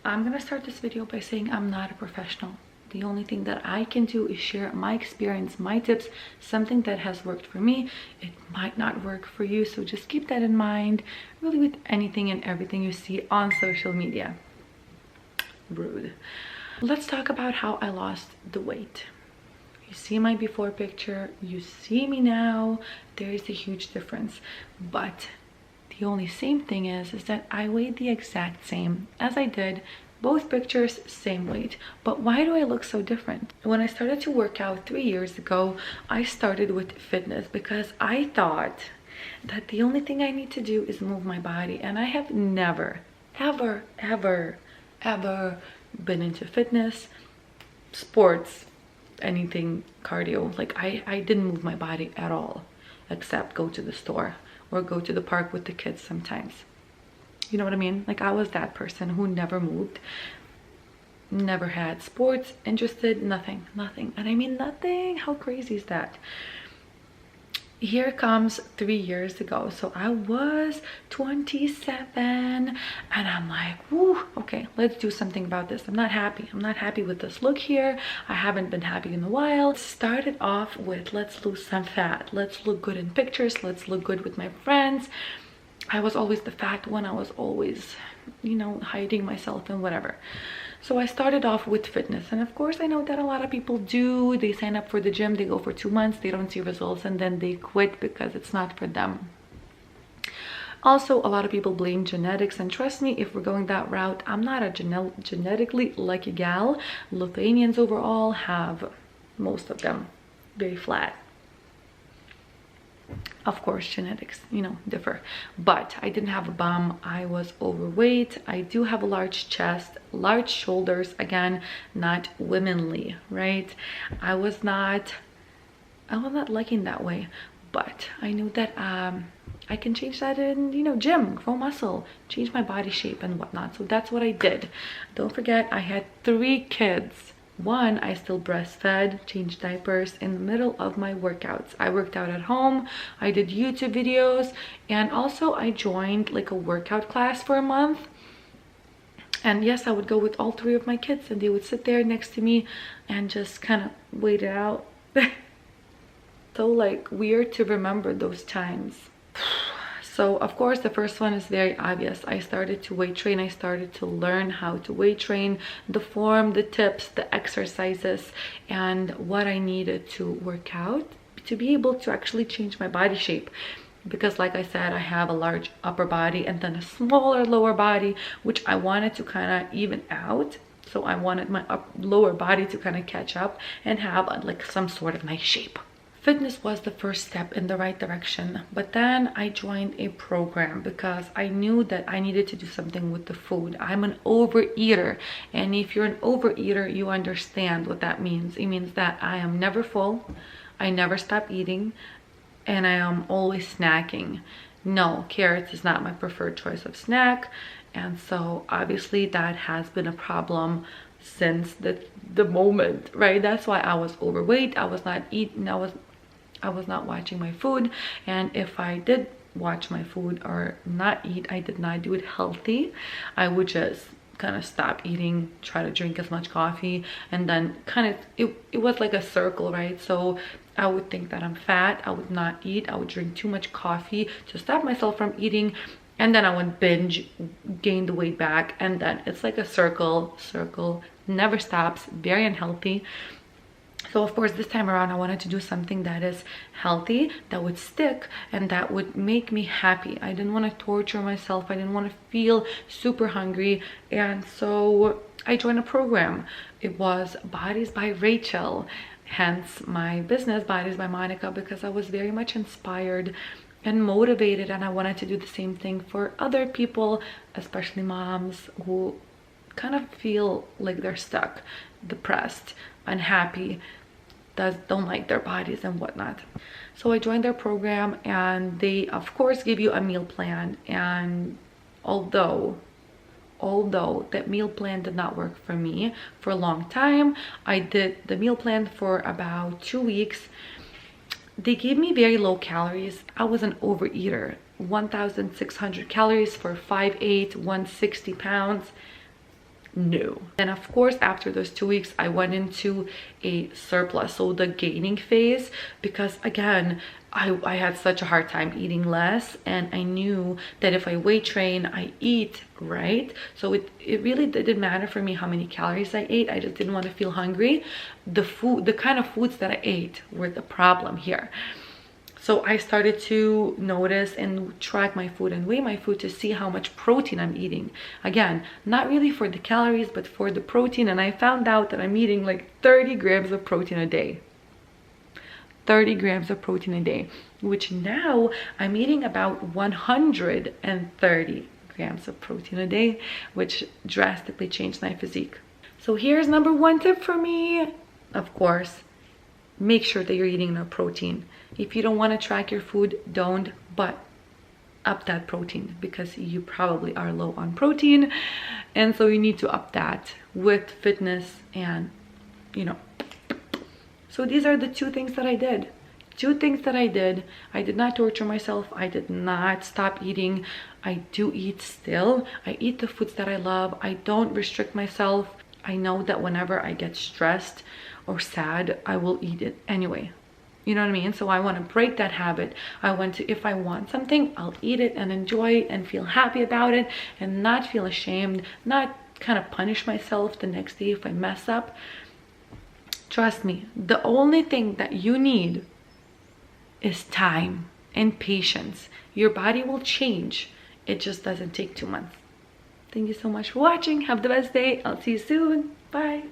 I'm gonna start this video by saying I'm not a professional. The only thing that I can do is share my experience, my tips, something that has worked for me. It might not work for you, so just keep that in mind, really, with anything and everything you see on social media. Rude. Let's talk about how I lost the weight. You see my before picture, you see me now. There is a huge difference, but the only same thing is that I weighed the exact same as I did. Both pictures, same weight. But why do I look so different? When I started to work out 3 years ago, I started with fitness because I thought that the only thing I need to do is move my body. And I have never, ever, ever, ever been into fitness, sports, anything cardio. Like I didn't move my body at all, except go to the store or go to the park with the kids sometimes. You know what I mean? Like I was that person who never moved, never had sports interested, nothing. And I mean nothing. How crazy is that? Here comes 3 years ago. So I was 27 and I'm like, woo, okay, let's do something about this. I'm not happy with this look here. I haven't been happy in a while. Started off with, let's lose some fat. Let's look good in pictures. Let's look good with my friends. I was always the fat one. I was always, you know, hiding myself and whatever. So I started off with fitness. And of course, I know that a lot of people do. They sign up for the gym, they go for 2 months, they don't see results, and then they quit because it's not for them. Also, a lot of people blame genetics. And trust me, if we're going that route, I'm not a genetically lucky gal. Lithuanians overall have, most of them, very flat. Of course, genetics, you know, differ, but I didn't have a bum. I was overweight. I do have a large chest, large shoulders, again, not womanly, right? I was not liking that way, but I knew that I can change that in, you know, gym, grow muscle, change my body shape and whatnot. So that's what I did. Don't forget, I had 3 kids. One, I still breastfed, changed diapers in the middle of my workouts. I worked out at home, I did YouTube videos, and also I joined like a workout class for a month. And yes, I would go with all 3 of my kids and they would sit there next to me and just kind of wait it out. So like weird to remember those times. So of course, the first one is very obvious. I started to weight train. I started to learn how to weight train, the form, the tips, the exercises, and what I needed to work out to be able to actually change my body shape. Because like I said, I have a large upper body and then a smaller lower body, which I wanted to kind of even out. So I wanted my lower body to kind of catch up and have like some sort of nice shape. Fitness was the first step in the right direction, but then I joined a program because I knew that I needed to do something with the food. I'm an overeater, and if you're an overeater, you understand what that means. It means that I am never full, I never stop eating, and I am always snacking. No, carrots is not my preferred choice of snack, and so obviously that has been a problem since the moment, right? That's why I was overweight. I was not eating, I was not watching my food, and if I did watch my food or not eat, I did not do it healthy. I would just kind of stop eating, try to drink as much coffee, and then kind of it was like a circle, right? So I would think that I'm fat, I would not eat, I would drink too much coffee to stop myself from eating, and then I would binge, gain the weight back, and then it's like a circle, never stops, very unhealthy. So of course, this time around, I wanted to do something that is healthy, that would stick, and that would make me happy. I didn't want to torture myself. I didn't want to feel super hungry. And so I joined a program. It was Bodies by Rachel, hence my business, Bodies by Monica, because I was very much inspired and motivated, and I wanted to do the same thing for other people, especially moms who kind of feel like they're stuck, depressed, unhappy, don't like their bodies and whatnot. So I joined their program, and they of course give you a meal plan. And although that meal plan did not work for me for a long time, I did the meal plan for about 2 weeks. They gave me very low calories. I was an overeater. 1,600 calories for 5'8", 160 pounds. No. And of course, after those 2 weeks, I went into a surplus, so the gaining phase, because again, I had such a hard time eating less, and I knew that if I weight train, I eat right. So it really didn't matter for me how many calories I ate. I just didn't want to feel hungry. The kind of foods that I ate were the problem here. So I started to notice and track my food and weigh my food to see how much protein I'm eating. Again, not really for the calories, but for the protein. And I found out that I'm eating like 30 grams of protein a day. 30 grams of protein a day, which now I'm eating about 130 grams of protein a day, which drastically changed my physique. So here's number 1 tip for me. Of course, make sure that you're eating enough protein. If you don't want to track your food, don't, but up that protein, because you probably are low on protein, and so you need to up that with fitness and, you know. So these are the 2 things that I did. 2 things that I did. I did not torture myself. I did not stop eating. I do eat still. I eat the foods that I love. I don't restrict myself. I know that whenever I get stressed or sad, I will eat it anyway. You know what I mean? So I want to break that habit. I want to, if I want something, I'll eat it and enjoy it and feel happy about it and not feel ashamed, not kind of punish myself the next day if I mess up. Trust me, the only thing that you need is time and patience. Your body will change. It just doesn't take 2 months. Thank you so much for watching. Have the best day. I'll see you soon. Bye.